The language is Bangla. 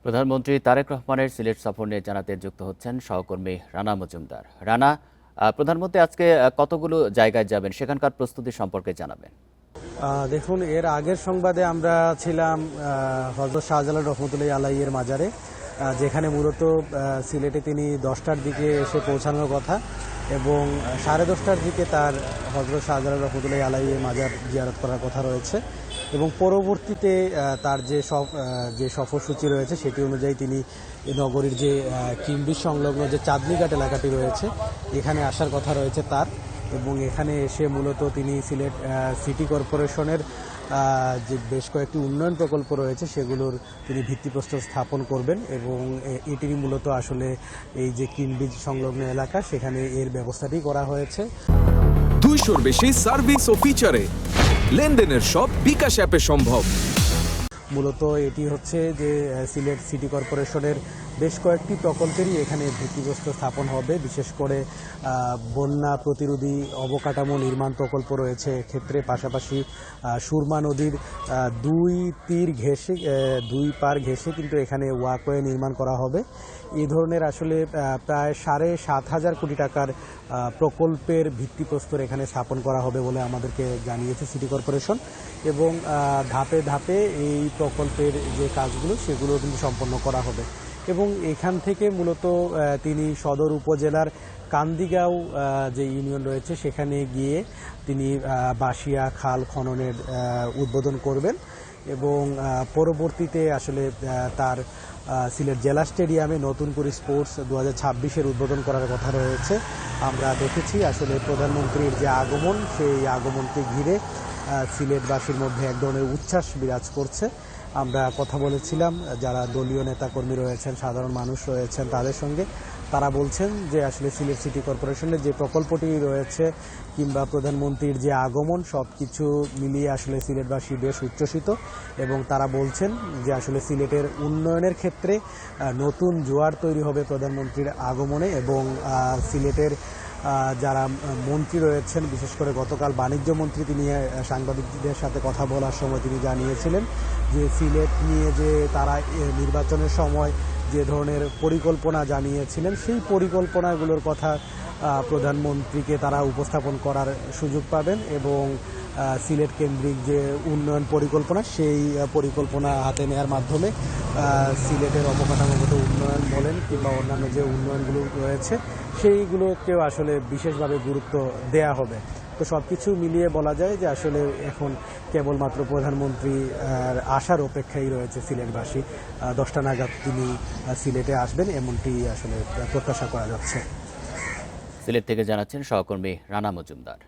প্রধানমন্ত্রী তারেক রহমানের সিলেট সফর নিয়ে জানাতে যুক্ত হচ্ছেন সহকর্মী রানা মজুমদার। রানা, প্রধানমন্ত্রী আজকে কতগুলো জায়গায় যাবেন, সেখানকার প্রস্তুতি সম্পর্কে জানাবেন। দেখুন, এর আগের সংবাদে আমরা ছিলাম হযরত শাহজালাল রহমতুল্লাহি আলাইহির মাজারে, যেখানে মূলত সিলেটে তিনি 10টার দিকে এসে পৌঁছানোর কথা এবং 10:30টার দিকে তার হযরত শাহজালাল রহমতুল্লাহি আলাইহির মাজার জিয়ারত করার কথা রয়েছে এবং পরবর্তীতে তার যে সফরসূচি রয়েছে সেটি অনুযায়ী তিনি নগরীর যে কিমব্রিজ সংলগ্ন যে চাঁদনীঘাট এলাকাটি রয়েছে এখানে আসার কথা রয়েছে তার, এবং এখানে এসে মূলত তিনি সিলেট সিটি কর্পোরেশনের যে বেশ কয়েকটি উন্নয়ন প্রকল্প রয়েছে সেগুলোর তিনি ভিত্তিপ্রস্তর স্থাপন করবেন এবং এটিরই মূলত আসলে এই যে কিমব্রিজ সংলগ্ন এলাকা সেখানে এর ব্যবস্থাটি করা হয়েছে। 200-র বেশি সার্ভিস ও ফিচারে লেনদেনের সব বিকাশ অ্যাপে সম্ভব। মূলত এটি হচ্ছে যে সিলেট সিটি কর্পোরেশনের বেশ কয়েকটি প্রকল্পেরই এখানে ভিত্তিপ্রস্তর স্থাপন হবে। বিশেষ করে বন্যা প্রতিরোধী অবকাঠামো নির্মাণ প্রকল্প রয়েছে ক্ষেত্রে, পাশাপাশি সুরমা নদীর দুই পার ঘেঁষে কিন্তু এখানে ওয়াকওয়ে নির্মাণ করা হবে। এই ধরনের আসলে প্রায় 7,500 কোটি টাকার প্রকল্পের ভিত্তিপ্রস্তর এখানে স্থাপন করা হবে বলে আমাদেরকে জানিয়েছে সিটি কর্পোরেশন, এবং ধাপে ধাপে এই প্রকল্পের যে কাজগুলো সেগুলো কিন্তু সম্পন্ন করা হবে। এবং এখান থেকে মূলত তিনি সদর উপজেলার কান্দিগাঁও যে ইউনিয়ন রয়েছে সেখানে গিয়ে তিনি বাসিয়া খাল খননের উদ্বোধন করবেন এবং পরবর্তীতে আসলে তার সিলেট জেলা স্টেডিয়ামে নতুন করে স্পোর্টস 2026-এর উদ্বোধন করার কথা রয়েছে। আমরা দেখেছি আসলে প্রধানমন্ত্রীর যে আগমন, সেই আগমনকে ঘিরে সিলেটবাসীর মধ্যে এক ধরনের উচ্ছ্বাস বিরাজ করছে। আমরা কথা বলেছিলাম যারা দলীয় নেতাকর্মী রয়েছেন, সাধারণ মানুষ রয়েছেন তাদের সঙ্গে, তারা বলছেন যে আসলে সিলেট সিটি কর্পোরেশনের যে প্রকল্পটি রয়েছে কিংবা প্রধানমন্ত্রীর যে আগমন সব কিছু মিলিয়ে আসলে সিলেটবাসী বেশ উচ্ছ্বসিত এবং তারা বলছেন যে আসলে সিলেটের উন্নয়নের ক্ষেত্রে নতুন জোয়ার তৈরি হবে প্রধানমন্ত্রীর আগমনে। এবং সিলেটের যারা মন্ত্রী রয়েছেন, বিশেষ করে গতকাল বাণিজ্য মন্ত্রী তিনি সাংবাদিকদের সাথে কথা বলার সময় তিনি জানিয়েছিলেন যে সিলেট নিয়ে যে তারা নির্বাচনের সময় যে ধরনের পরিকল্পনা জানিয়েছিলেন সেই পরিকল্পনাগুলোর কথা প্রধানমন্ত্রীকে তারা উপস্থাপন করার সুযোগ পাবেন এবং সিলেট কেন্দ্রিক যে উন্নয়ন পরিকল্পনা সেই পরিকল্পনা হাতে নেওয়ার মাধ্যমে সিলেটের অবকাঠামোগত উন্নয়ন বলেন কিংবা অন্যান্য যে উন্নয়নগুলো রয়েছে সেইগুলোকেও আসলে বিশেষভাবে গুরুত্ব দেয়া হবে। তো সব কিছু মিলিয়ে বলা যায় যে আসলে এখন কেবলমাত্র প্রধানমন্ত্রী আসার অপেক্ষাই রয়েছে সিলেটবাসী। 10টা নাগাদ তিনি সিলেটে আসবেন এমনটি আসলে প্রত্যাশা করা যাচ্ছে। সিলেট থেকে জানাচ্ছেন সহকর্মী রানা মজুমদার।